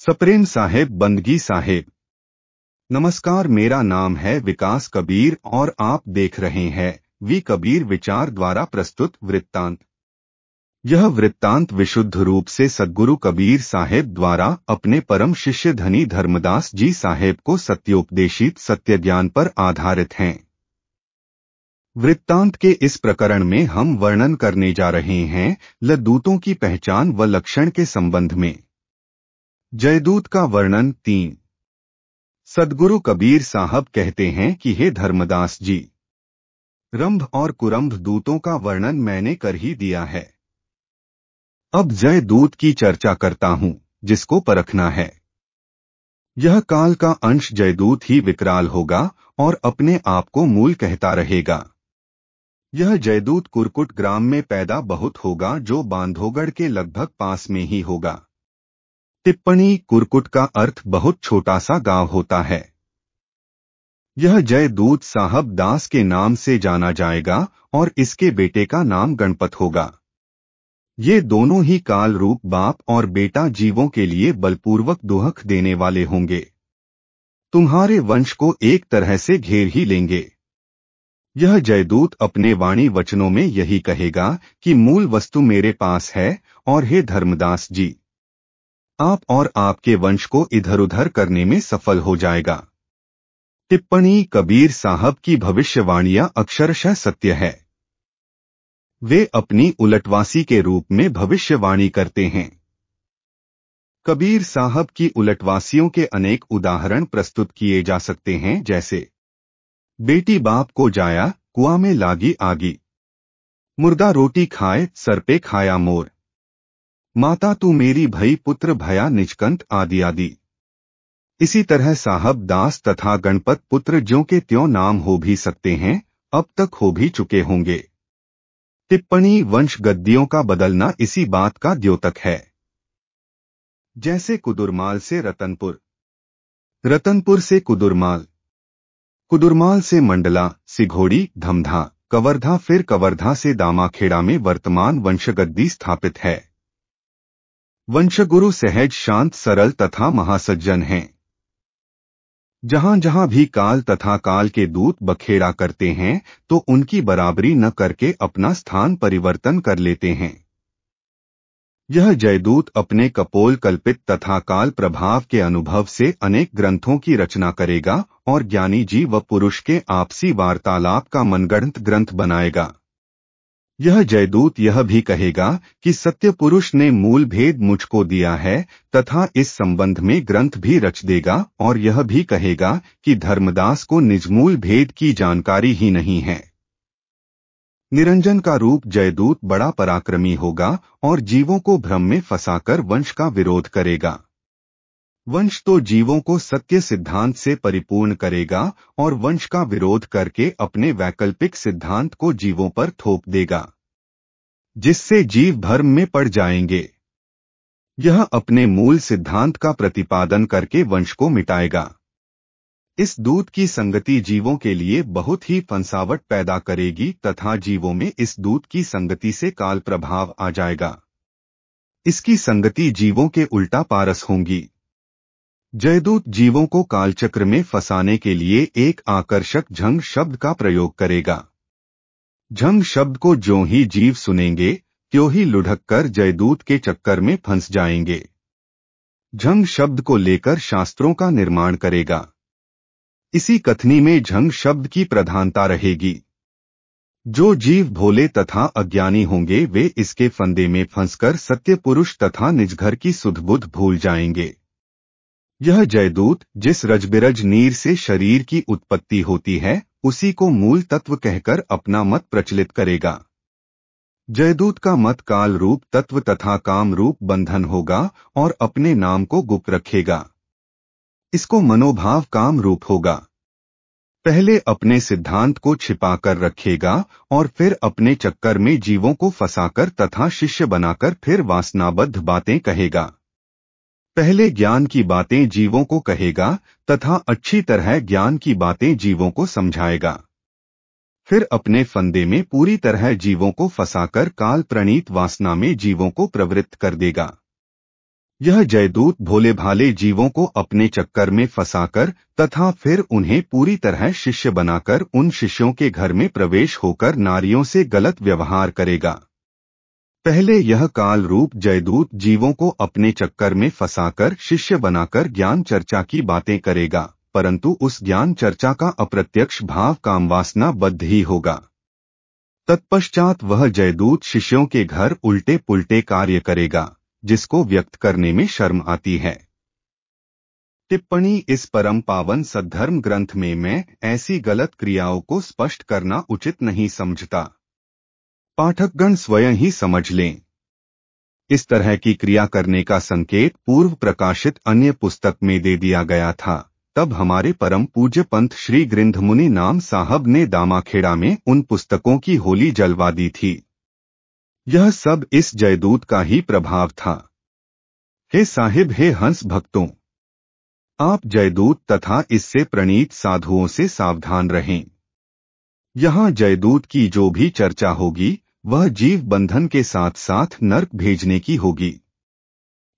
सप्रेम साहेब बंदगी साहेब। नमस्कार, मेरा नाम है विकास कबीर और आप देख रहे हैं वी कबीर विचार द्वारा प्रस्तुत वृत्तांत। यह वृत्तांत विशुद्ध रूप से सद्गुरु कबीर साहेब द्वारा अपने परम शिष्य धनी धर्मदास जी साहेब को सत्योपदेशित सत्य ज्ञान पर आधारित हैं। वृत्तांत के इस प्रकरण में हम वर्णन करने जा रहे हैं लद्दूतों की पहचान व लक्षण के संबंध में। जयदूत का वर्णन 3। सद्गुरु कबीर साहब कहते हैं कि हे धर्मदास जी, रंभ और कुरंभ दूतों का वर्णन मैंने कर ही दिया है। अब जयदूत की चर्चा करता हूं, जिसको परखना है। यह काल का अंश जयदूत ही विकराल होगा और अपने आप को मूल कहता रहेगा। यह जयदूत कुरकुट ग्राम में पैदा बहुत होगा, जो बांधवगढ़ के लगभग पास में ही होगा। टिप्पणी: कुरकुट का अर्थ बहुत छोटा सा गांव होता है। यह जयदूत साहब दास के नाम से जाना जाएगा और इसके बेटे का नाम गणपत होगा। ये दोनों ही काल रूप बाप और बेटा जीवों के लिए बलपूर्वक दुहक देने वाले होंगे। तुम्हारे वंश को एक तरह से घेर ही लेंगे। यह जयदूत अपने वाणी वचनों में यही कहेगा कि मूल वस्तु मेरे पास है और हे धर्मदास जी, आप और आपके वंश को इधर उधर करने में सफल हो जाएगा। टिप्पणी: कबीर साहब की भविष्यवाणियां अक्षरशः सत्य है। वे अपनी उलटवासी के रूप में भविष्यवाणी करते हैं। कबीर साहब की उलटवासियों के अनेक उदाहरण प्रस्तुत किए जा सकते हैं, जैसे बेटी बाप को जाया, कुआं में लागी आगी, मुर्दा रोटी खाए, सर पे खाया मोर, माता तू मेरी भई, पुत्र भया निजकंत, आदि आदि। इसी तरह साहब दास तथा गणपत पुत्र ज्यों के त्यों नाम हो भी सकते हैं, अब तक हो भी चुके होंगे। टिप्पणी: वंश गद्दियों का बदलना इसी बात का द्योतक है। जैसे कुदुरमाल से रतनपुर, रतनपुर से कुदुरमाल, कुदुरमाल से मंडला, सिघोड़ी, धमधा, कवर्धा, फिर कवर्धा से दामाखेड़ा में वर्तमान वंशगद्दी स्थापित है। वंशगुरु सहज शांत सरल तथा महासज्जन हैं। जहां जहां भी काल तथा काल के दूत बखेड़ा करते हैं तो उनकी बराबरी न करके अपना स्थान परिवर्तन कर लेते हैं। यह जयदूत अपने कपोल कल्पित तथा काल प्रभाव के अनुभव से अनेक ग्रंथों की रचना करेगा और ज्ञानी जीव व पुरुष के आपसी वार्तालाप का मनगढ़ंत ग्रंथ बनाएगा। यह जयदूत यह भी कहेगा कि सत्य पुरुष ने मूल भेद मुझको दिया है तथा इस संबंध में ग्रंथ भी रच देगा, और यह भी कहेगा कि धर्मदास को निजमूल भेद की जानकारी ही नहीं है। निरंजन का रूप जयदूत बड़ा पराक्रमी होगा और जीवों को भ्रम में फंसाकर वंश का विरोध करेगा। वंश तो जीवों को सत्य सिद्धांत से परिपूर्ण करेगा और वंश का विरोध करके अपने वैकल्पिक सिद्धांत को जीवों पर थोप देगा, जिससे जीव भ्रम में पड़ जाएंगे। यह अपने मूल सिद्धांत का प्रतिपादन करके वंश को मिटाएगा। इस दूत की संगति जीवों के लिए बहुत ही फंसावट पैदा करेगी तथा जीवों में इस दूत की संगति से काल प्रभाव आ जाएगा। इसकी संगति जीवों के उल्टा पारस होंगी। जयदूत जीवों को कालचक्र में फंसाने के लिए एक आकर्षक झंग शब्द का प्रयोग करेगा। झंग शब्द को ज्यों ही जीव सुनेंगे त्यों ही लुढ़क कर जयदूत के चक्कर में फंस जाएंगे। झंग शब्द को लेकर शास्त्रों का निर्माण करेगा। इसी कथनी में झंग शब्द की प्रधानता रहेगी। जो जीव भोले तथा अज्ञानी होंगे वे इसके फंदे में फंसकर सत्य पुरुष तथा निजघर की सुध बुध भूल जाएंगे। यह जयदूत जिस रजबिरज नीर से शरीर की उत्पत्ति होती है उसी को मूल तत्व कहकर अपना मत प्रचलित करेगा। जयदूत का मत काल रूप तत्व तथा काम रूप बंधन होगा और अपने नाम को गुप्त रखेगा। इसको मनोभाव काम रूप होगा। पहले अपने सिद्धांत को छिपाकर रखेगा और फिर अपने चक्कर में जीवों को फंसाकर तथा शिष्य बनाकर फिर वासनाबद्ध बातें कहेगा। पहले ज्ञान की बातें जीवों को कहेगा तथा अच्छी तरह ज्ञान की बातें जीवों को समझाएगा। फिर अपने फंदे में पूरी तरह जीवों को फंसाकर काल प्रणीत वासना में जीवों को प्रवृत्त कर देगा। यह जयदूत भोले भाले जीवों को अपने चक्कर में फंसाकर तथा फिर उन्हें पूरी तरह शिष्य बनाकर उन शिष्यों के घर में प्रवेश होकर नारियों से गलत व्यवहार करेगा। पहले यह काल रूप जयदूत जीवों को अपने चक्कर में फंसाकर शिष्य बनाकर ज्ञान चर्चा की बातें करेगा, परंतु उस ज्ञान चर्चा का अप्रत्यक्ष भाव कामवासना बद्ध ही होगा। तत्पश्चात वह जयदूत शिष्यों के घर उल्टे पुल्टे कार्य करेगा, जिसको व्यक्त करने में शर्म आती है। टिप्पणी: इस परम पावन सद्धर्म ग्रंथ में मैं ऐसी गलत क्रियाओं को स्पष्ट करना उचित नहीं समझता। पाठकगण स्वयं ही समझ लें। इस तरह की क्रिया करने का संकेत पूर्व प्रकाशित अन्य पुस्तक में दे दिया गया था। तब हमारे परम पूज्य पंत श्री गृंधमुनि नाम साहब ने दामाखेड़ा में उन पुस्तकों की होली जलवा दी थी। यह सब इस जयदूत का ही प्रभाव था। हे साहिब, हे हंस भक्तों, आप जयदूत तथा इससे प्रणीत साधुओं से सावधान रहें। यहाँ जयदूत की जो भी चर्चा होगी वह जीव बंधन के साथ साथ नर्क भेजने की होगी।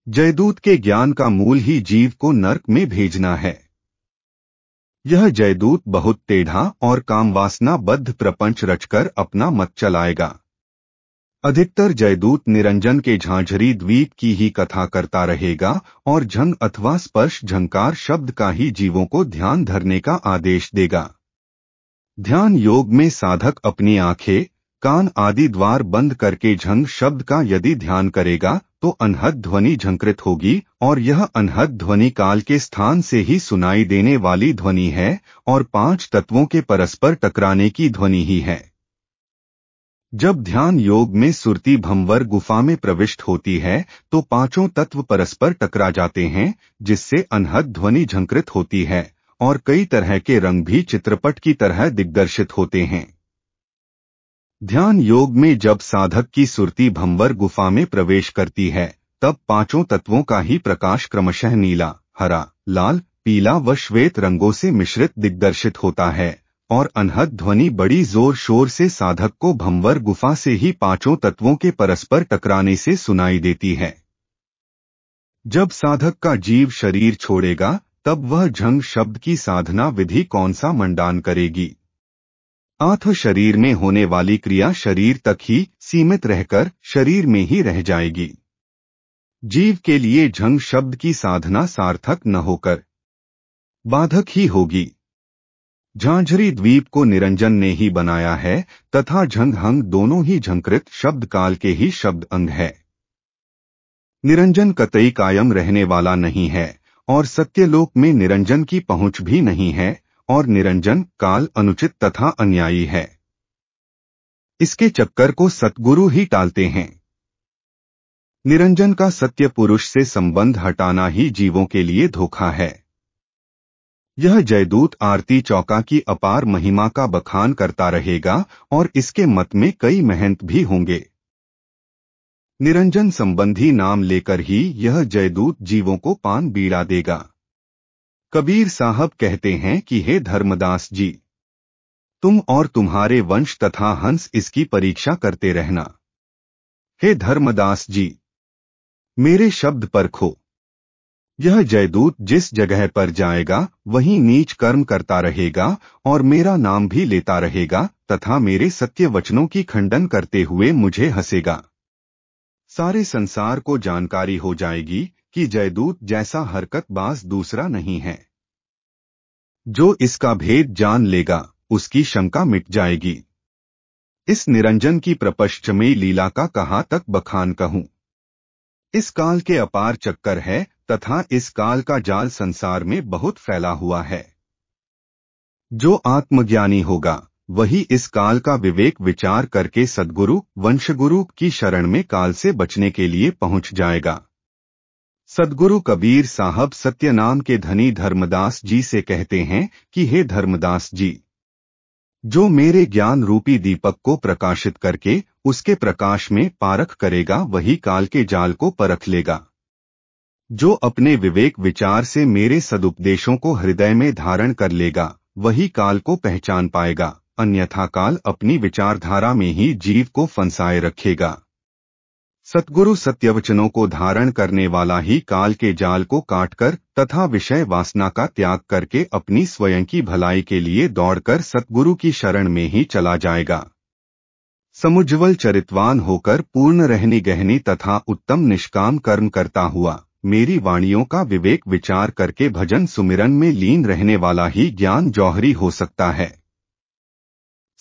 जयदूत के ज्ञान का मूल ही जीव को नर्क में भेजना है। यह जयदूत बहुत टेढ़ा और कामवासना बद्ध प्रपंच रचकर अपना मत चलाएगा। अधिकतर जयदूत निरंजन के झांझरी द्वीप की ही कथा करता रहेगा और झंग अथवा स्पर्श झंकार शब्द का ही जीवों को ध्यान धरने का आदेश देगा। ध्यान योग में साधक अपनी आंखें, कान आदि द्वार बंद करके झंग शब्द का यदि ध्यान करेगा तो अनहद ध्वनि झंकृत होगी, और यह अनहद ध्वनि काल के स्थान से ही सुनाई देने वाली ध्वनि है और 5 तत्वों के परस्पर टकराने की ध्वनि ही है। जब ध्यान योग में सुरती भंवर गुफा में प्रविष्ट होती है तो 5 तत्व परस्पर टकरा जाते हैं, जिससे अनहद ध्वनि झंकृत होती है और कई तरह के रंग भी चित्रपट की तरह दिग्दर्शित होते हैं। ध्यान योग में जब साधक की सुरती भंवर गुफा में प्रवेश करती है तब 5 तत्वों का ही प्रकाश क्रमशः नीला, हरा, लाल, पीला व श्वेत रंगों से मिश्रित दिग्दर्शित होता है और अनहद ध्वनि बड़ी जोर शोर से साधक को भंवर गुफा से ही 5 तत्वों के परस्पर टकराने से सुनाई देती है। जब साधक का जीव शरीर छोड़ेगा तब वह झंग शब्द की साधना विधि कौन सा मंडान करेगी। आत्म शरीर में होने वाली क्रिया शरीर तक ही सीमित रहकर शरीर में ही रह जाएगी। जीव के लिए झंग शब्द की साधना सार्थक न होकर बाधक ही होगी। झांझरी द्वीप को निरंजन ने ही बनाया है तथा झंग हंग दोनों ही झंकृत शब्द काल के ही शब्द अंग है। निरंजन कतई कायम रहने वाला नहीं है और सत्यलोक में निरंजन की पहुंच भी नहीं है और निरंजन काल अनुचित तथा अन्यायी है। इसके चक्कर को सतगुरु ही टालते हैं। निरंजन का सत्य पुरुष से संबंध हटाना ही जीवों के लिए धोखा है। यह जयदूत आरती चौका की अपार महिमा का बखान करता रहेगा और इसके मत में कई महंत भी होंगे। निरंजन संबंधी नाम लेकर ही यह जयदूत जीवों को पान बीड़ा देगा। कबीर साहब कहते हैं कि हे धर्मदास जी, तुम और तुम्हारे वंश तथा हंस इसकी परीक्षा करते रहना। हे धर्मदास जी, मेरे शब्द परखो। यह जयदूत जिस जगह पर जाएगा वहीं नीच कर्म करता रहेगा और मेरा नाम भी लेता रहेगा तथा मेरे सत्य वचनों की खंडन करते हुए मुझे हंसेगा। सारे संसार को जानकारी हो जाएगी कि जयदूत जैसा हरकतबाज दूसरा नहीं है। जो इसका भेद जान लेगा उसकी शंका मिट जाएगी। इस निरंजन की प्रपंचमयी लीला का कहाँ तक बखान कहूँ। इस काल के अपार चक्कर है तथा इस काल का जाल संसार में बहुत फैला हुआ है। जो आत्मज्ञानी होगा वही इस काल का विवेक विचार करके सद्गुरु वंशगुरु की शरण में काल से बचने के लिए पहुंच जाएगा। सद्गुरु कबीर साहब सत्यनाम के धनी धर्मदास जी से कहते हैं कि हे धर्मदास जी, जो मेरे ज्ञान रूपी दीपक को प्रकाशित करके उसके प्रकाश में पारख करेगा वही काल के जाल को परख लेगा। जो अपने विवेक विचार से मेरे सदुपदेशों को हृदय में धारण कर लेगा वही काल को पहचान पाएगा, अन्यथा काल अपनी विचारधारा में ही जीव को फंसाए रखेगा। सतगुरु सत्यवचनों को धारण करने वाला ही काल के जाल को काटकर तथा विषय वासना का त्याग करके अपनी स्वयं की भलाई के लिए दौड़कर सतगुरु की शरण में ही चला जाएगा। समुज्ज्वल चरितवान होकर पूर्ण रहनी गहनी तथा उत्तम निष्काम कर्म करता हुआ मेरी वाणियों का विवेक विचार करके भजन सुमिरन में लीन रहने वाला ही ज्ञान जौहरी हो सकता है।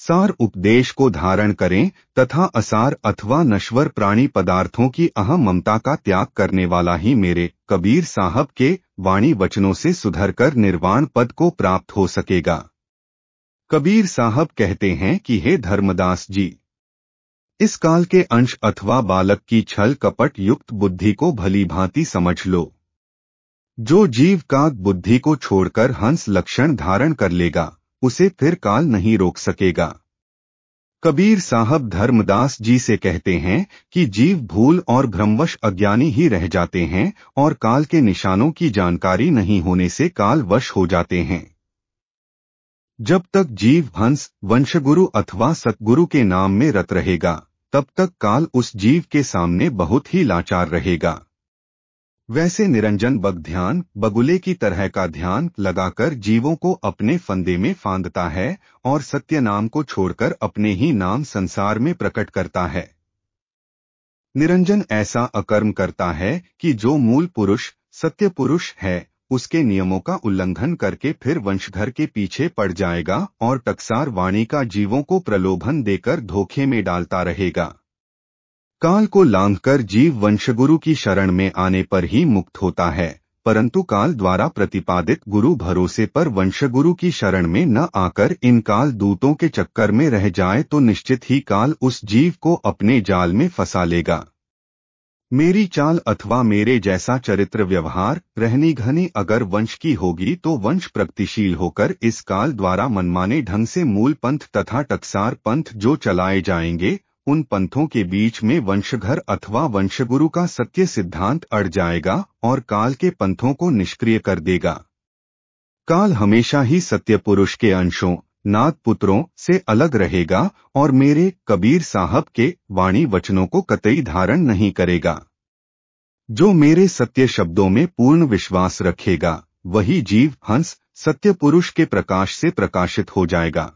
सार उपदेश को धारण करें तथा असार अथवा नश्वर प्राणी पदार्थों की अहम ममता का त्याग करने वाला ही मेरे कबीर साहब के वाणी वचनों से सुधरकर निर्वाण पद को प्राप्त हो सकेगा। कबीर साहब कहते हैं कि हे धर्मदास जी, इस काल के अंश अथवा बालक की छल कपट युक्त बुद्धि को भली भांति समझ लो। जो जीव काग बुद्धि को छोड़कर हंस लक्षण धारण कर लेगा उसे फिर काल नहीं रोक सकेगा। कबीर साहब धर्मदास जी से कहते हैं कि जीव भूल और भ्रमवश अज्ञानी ही रह जाते हैं और काल के निशानों की जानकारी नहीं होने से काल वश हो जाते हैं। जब तक जीव हंस वंशगुरु अथवा सतगुरु के नाम में रत रहेगा तब तक काल उस जीव के सामने बहुत ही लाचार रहेगा। वैसे निरंजन बग ध्यान बगुले की तरह का ध्यान लगाकर जीवों को अपने फंदे में फांदता है और सत्य नाम को छोड़कर अपने ही नाम संसार में प्रकट करता है। निरंजन ऐसा अकर्म करता है कि जो मूल पुरुष सत्य पुरुष है उसके नियमों का उल्लंघन करके फिर वंशधर के पीछे पड़ जाएगा और टकसार वाणी का जीवों को प्रलोभन देकर धोखे में डालता रहेगा। काल को लांघकर जीव वंशगुरु की शरण में आने पर ही मुक्त होता है, परंतु काल द्वारा प्रतिपादित गुरु भरोसे पर वंशगुरु की शरण में न आकर इन काल दूतों के चक्कर में रह जाए तो निश्चित ही काल उस जीव को अपने जाल में फंसा लेगा। मेरी चाल अथवा मेरे जैसा चरित्र व्यवहार रहनी घनी अगर वंश की होगी तो वंश प्रगतिशील होकर इस काल द्वारा मनमाने ढंग से मूल पंथ तथा टकसार पंथ जो चलाए जाएंगे उन पंथों के बीच में वंशघर अथवा वंशगुरु का सत्य सिद्धांत अड़ जाएगा और काल के पंथों को निष्क्रिय कर देगा। काल हमेशा ही सत्य पुरुष के अंशों नाथ पुत्रों से अलग रहेगा और मेरे कबीर साहब के वाणी वचनों को कतई धारण नहीं करेगा। जो मेरे सत्य शब्दों में पूर्ण विश्वास रखेगा वही जीव हंस सत्य पुरुष के प्रकाश से प्रकाशित हो जाएगा।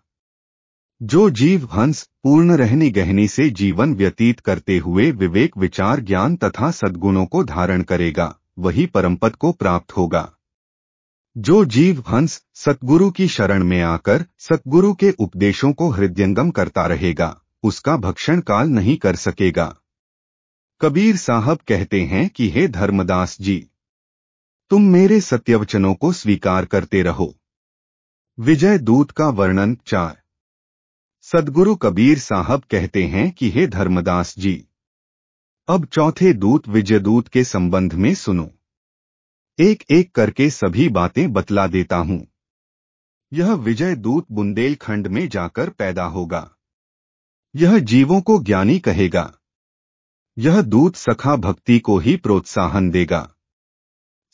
जो जीव हंस पूर्ण रहनी गहनी से जीवन व्यतीत करते हुए विवेक विचार ज्ञान तथा सद्गुणों को धारण करेगा वही परमपद को प्राप्त होगा। जो जीव हंस सतगुरु की शरण में आकर सतगुरु के उपदेशों को हृदयंगम करता रहेगा उसका भक्षण काल नहीं कर सकेगा। कबीर साहब कहते हैं कि हे धर्मदास जी, तुम मेरे सत्यवचनों को स्वीकार करते रहो। विजय दूत का वर्णन 4। सद्गुरु कबीर साहब कहते हैं कि हे धर्मदास जी, अब चौथे दूत विजयदूत के संबंध में सुनो। एक एक करके सभी बातें बतला देता हूं। यह विजय दूत बुंदेलखंड में जाकर पैदा होगा। यह जीवों को ज्ञानी कहेगा। यह दूत सखा भक्ति को ही प्रोत्साहन देगा।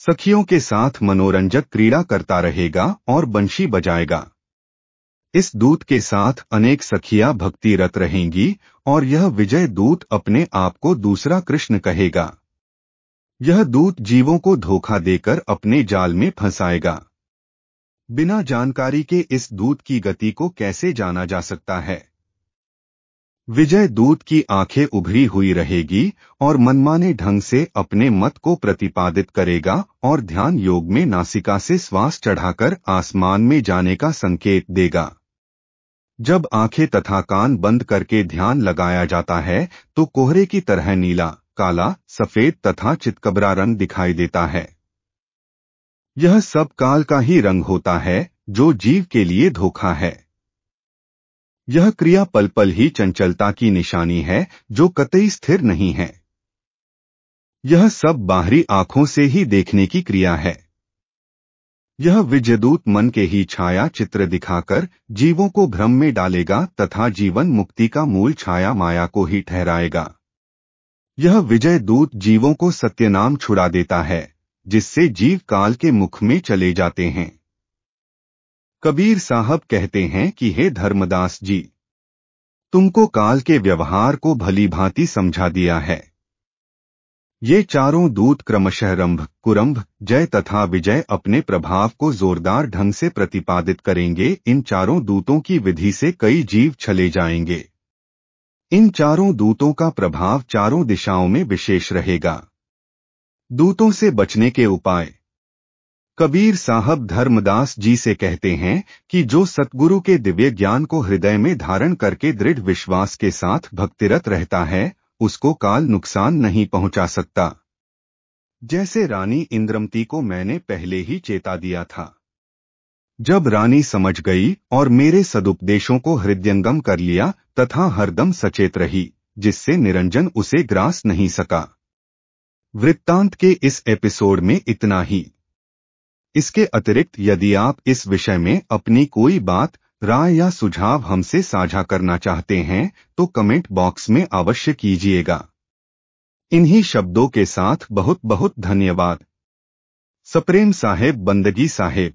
सखियों के साथ मनोरंजक क्रीड़ा करता रहेगा और बंशी बजाएगा। इस दूत के साथ अनेक सखियां भक्तिरत रहेंगी और यह विजय दूत अपने आप को दूसरा कृष्ण कहेगा। यह दूत जीवों को धोखा देकर अपने जाल में फंसाएगा। बिना जानकारी के इस दूत की गति को कैसे जाना जा सकता है? विजय दूत की आंखें उभरी हुई रहेगी और मनमाने ढंग से अपने मत को प्रतिपादित करेगा और ध्यान योग में नासिका से श्वास चढ़ाकर आसमान में जाने का संकेत देगा। जब आंखें तथा कान बंद करके ध्यान लगाया जाता है तो कोहरे की तरह नीला, काला, सफेद तथा चितकबरा रंग दिखाई देता है। यह सब काल का ही रंग होता है जो जीव के लिए धोखा है। यह क्रिया पल पल ही चंचलता की निशानी है जो कतई स्थिर नहीं है। यह सब बाहरी आंखों से ही देखने की क्रिया है। यह विजयदूत मन के ही छाया चित्र दिखाकर जीवों को भ्रम में डालेगा तथा जीवन मुक्ति का मूल छाया माया को ही ठहराएगा। यह विजय दूत जीवों को सत्यनाम छुड़ा देता है जिससे जीव काल के मुख में चले जाते हैं। कबीर साहब कहते हैं कि हे धर्मदास जी, तुमको काल के व्यवहार को भली भांति समझा दिया है। ये चारों दूत क्रमशः रंभ, कुरंभ, जय तथा विजय अपने प्रभाव को जोरदार ढंग से प्रतिपादित करेंगे। इन चारों दूतों की विधि से कई जीव चले जाएंगे। इन चारों दूतों का प्रभाव चारों दिशाओं में विशेष रहेगा। दूतों से बचने के उपाय। कबीर साहब धर्मदास जी से कहते हैं कि जो सतगुरु के दिव्य ज्ञान को हृदय में धारण करके दृढ़ विश्वास के साथ भक्तिरत रहता है, उसको काल नुकसान नहीं पहुंचा सकता। जैसे रानी इंद्रमती को मैंने पहले ही चेता दिया था। जब रानी समझ गई और मेरे सदुपदेशों को हृदयंगम कर लिया तथा हरदम सचेत रही, जिससे निरंजन उसे ग्रास नहीं सका। वृत्तांत के इस एपिसोड में इतना ही। इसके अतिरिक्त यदि आप इस विषय में अपनी कोई बात, राय या सुझाव हमसे साझा करना चाहते हैं तो कमेंट बॉक्स में अवश्य कीजिएगा। इन्हीं शब्दों के साथ बहुत बहुत धन्यवाद। सप्रेम साहेब, बंदगी साहेब।